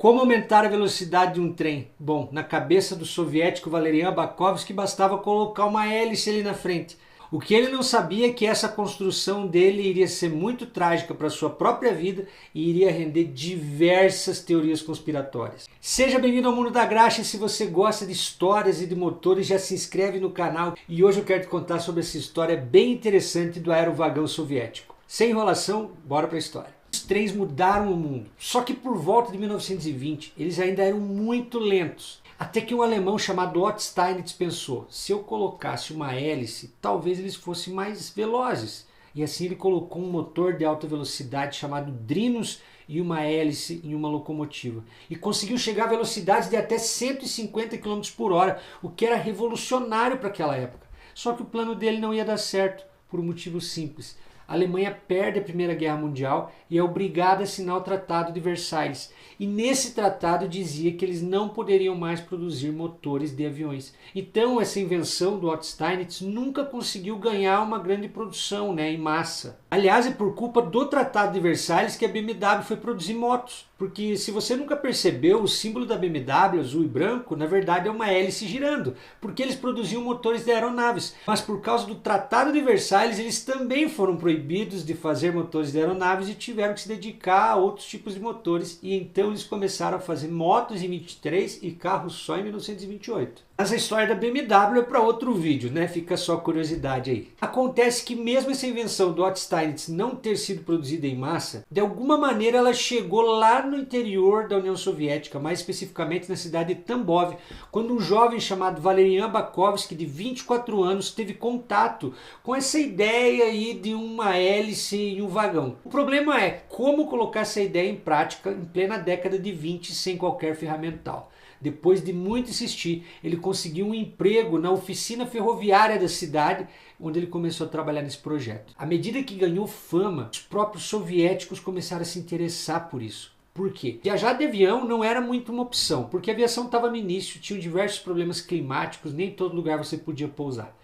Como aumentar a velocidade de um trem? Bom, na cabeça do soviético Valerian Bakhovsky bastava colocar uma hélice ali na frente. O que ele não sabia é que essa construção dele iria ser muito trágica para sua própria vida e iria render diversas teorias conspiratórias. Seja bem-vindo ao Mundo da Graxa. Se você gosta de histórias e de motores, já se inscreve no canal. E hoje eu quero te contar sobre essa história bem interessante do aerovagão soviético. Sem enrolação, bora para a história. Os trens mudaram o mundo, só que por volta de 1920 eles ainda eram muito lentos. Até que um alemão chamado Otto Steinitz pensou, se eu colocasse uma hélice, talvez eles fossem mais velozes. E assim ele colocou um motor de alta velocidade chamado Drinus e uma hélice em uma locomotiva. E conseguiu chegar a velocidades de até 150 km por hora, o que era revolucionário para aquela época. Só que o plano dele não ia dar certo, por um motivo simples. A Alemanha perde a Primeira Guerra Mundial e é obrigada a assinar o Tratado de Versalhes. E nesse tratado dizia que eles não poderiam mais produzir motores de aviões. Então essa invenção do Otto Steinitz nunca conseguiu ganhar uma grande produção, em massa. Aliás, é por culpa do Tratado de Versalhes que a BMW foi produzir motos. Porque se você nunca percebeu, o símbolo da BMW, azul e branco, na verdade é uma hélice girando. Porque eles produziam motores de aeronaves. Mas por causa do Tratado de Versalhes, eles também foram proibidos de fazer motores de aeronaves e tiveram que se dedicar a outros tipos de motores. E então eles começaram a fazer motos em 23 e carros só em 1928. Mas a história da BMW é para outro vídeo, Fica só a curiosidade aí. Acontece que mesmo essa invenção do Otto Steinitz não ter sido produzida em massa, de alguma maneira ela chegou lá no interior da União Soviética, mais especificamente na cidade de Tambov, quando um jovem chamado Valerian Bakhovsky, de 24 anos, teve contato com essa ideia aí de uma hélice em um vagão. O problema é como colocar essa ideia em prática em plena década de 20 sem qualquer ferramental. Depois de muito insistir, ele conseguiu um emprego na oficina ferroviária da cidade, onde ele começou a trabalhar nesse projeto. À medida que ganhou fama, os próprios soviéticos começaram a se interessar por isso. Por quê? Viajar de avião não era muito uma opção, porque a aviação estava no início, tinha diversos problemas climáticos, nem em todo lugar você podia pousar.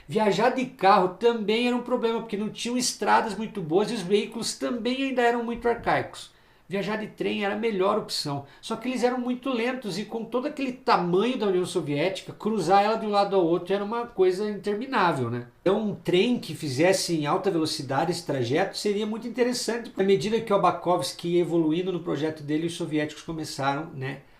Viajar de carro também era um problema, porque não tinham estradas muito boas e os veículos também ainda eram muito arcaicos. Viajar de trem era a melhor opção, só que eles eram muito lentos e com todo aquele tamanho da União Soviética, cruzar ela de um lado ao outro era uma coisa interminável, Então um trem que fizesse em alta velocidade esse trajeto seria muito interessante. À medida que o Bakhovsky ia evoluindo no projeto dele, os soviéticos começaram,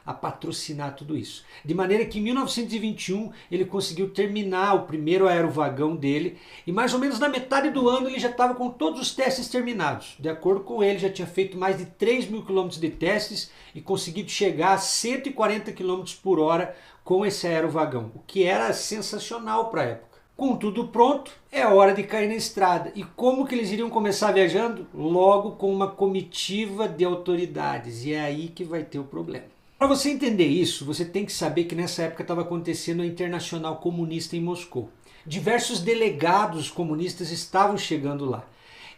a patrocinar tudo isso. De maneira que em 1921 ele conseguiu terminar o primeiro aerovagão dele e mais ou menos na metade do ano ele já estava com todos os testes terminados. De acordo com ele, já tinha feito mais de 3.000 km de testes e conseguido chegar a 140 km por hora com esse aerovagão, o que era sensacional para a época. Com tudo pronto, é hora de cair na estrada. E como que eles iriam começar viajando? Logo com uma comitiva de autoridades. E é aí que vai ter o problema. Para você entender isso, você tem que saber que nessa época estava acontecendo a Internacional Comunista em Moscou. Diversos delegados comunistas estavam chegando lá.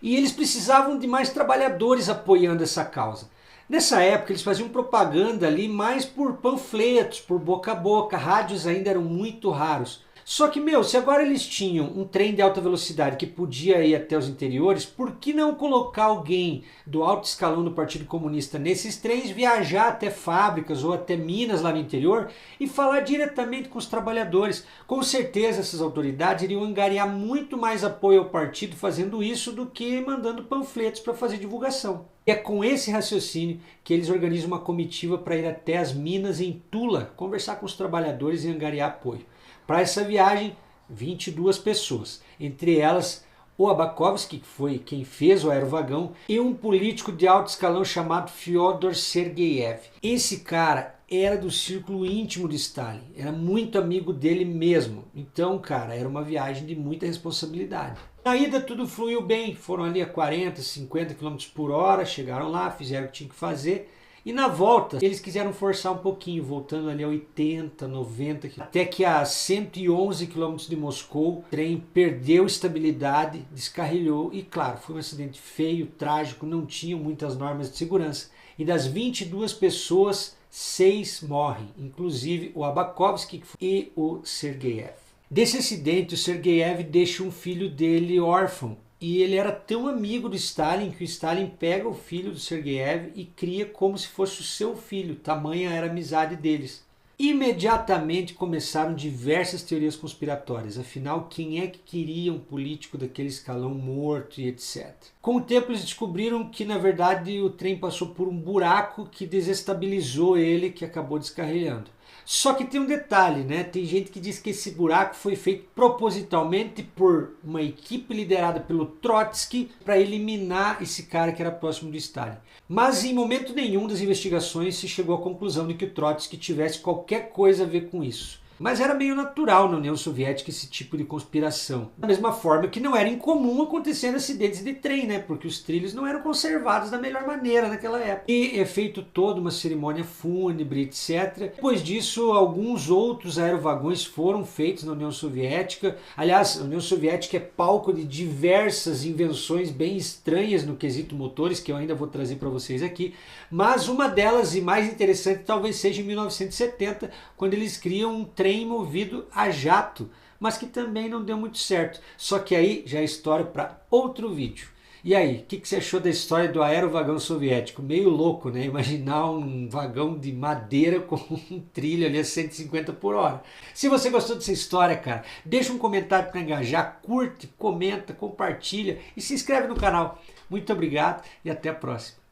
E eles precisavam de mais trabalhadores apoiando essa causa. Nessa época eles faziam propaganda ali mais por panfletos, por boca a boca, rádios ainda eram muito raros. Só que, se agora eles tinham um trem de alta velocidade que podia ir até os interiores, por que não colocar alguém do alto escalão do Partido Comunista nesses trens, viajar até fábricas ou até minas lá no interior e falar diretamente com os trabalhadores? Com certeza essas autoridades iriam angariar muito mais apoio ao partido fazendo isso do que mandando panfletos para fazer divulgação. E é com esse raciocínio que eles organizam uma comitiva para ir até as minas em Tula, conversar com os trabalhadores e angariar apoio. Para essa viagem, 22 pessoas, entre elas o Bakhovsky, que foi quem fez o aerovagão, e um político de alto escalão chamado Fyodor Sergeyev. Esse cara era do círculo íntimo de Stalin, era muito amigo dele mesmo. Então, era uma viagem de muita responsabilidade. Na ida tudo fluiu bem, foram ali a 40, 50 km por hora, chegaram lá, fizeram o que tinham que fazer. E na volta, eles quiseram forçar um pouquinho, voltando ali a 80, 90 km. Até que a 111 km de Moscou, o trem perdeu estabilidade, descarrilhou e, claro, foi um acidente feio, trágico, não tinham muitas normas de segurança. E das 22 pessoas, 6 morrem, inclusive o Bakhovsky e o Sergeyev. Desse acidente, o Sergeyev deixa um filho dele órfão e ele era tão amigo do Stalin que o Stalin pega o filho do Sergeev e cria como se fosse o seu filho, tamanha era a amizade deles. Imediatamente começaram diversas teorias conspiratórias, afinal quem é que queria um político daquele escalão morto e etc. Com o tempo eles descobriram que na verdade o trem passou por um buraco que desestabilizou ele, que acabou descarrilhando. Só que tem um detalhe, né? Tem gente que diz que esse buraco foi feito propositalmente por uma equipe liderada pelo Trotsky para eliminar esse cara que era próximo do Stalin. Mas em momento nenhum das investigações se chegou à conclusão de que o Trotsky tivesse qualquer coisa a ver com isso. Mas era meio natural na União Soviética esse tipo de conspiração. Da mesma forma que não era incomum acontecer acidentes de trem, né? Porque os trilhos não eram conservados da melhor maneira naquela época. E é feito toda uma cerimônia fúnebre, etc. Depois disso, alguns outros aerovagões foram feitos na União Soviética. Aliás, a União Soviética é palco de diversas invenções bem estranhas no quesito motores, que eu ainda vou trazer para vocês aqui. Mas uma delas, e mais interessante, talvez seja em 1970, quando eles criam um trem movido a jato, mas que também não deu muito certo. Só que aí já é história para outro vídeo. E aí, o que você achou da história do aerovagão soviético? Meio louco, né? Imaginar um vagão de madeira com um trilho ali a 150 por hora. Se você gostou dessa história, cara, deixa um comentário para engajar, curte, comenta, compartilha e se inscreve no canal. Muito obrigado e até a próxima.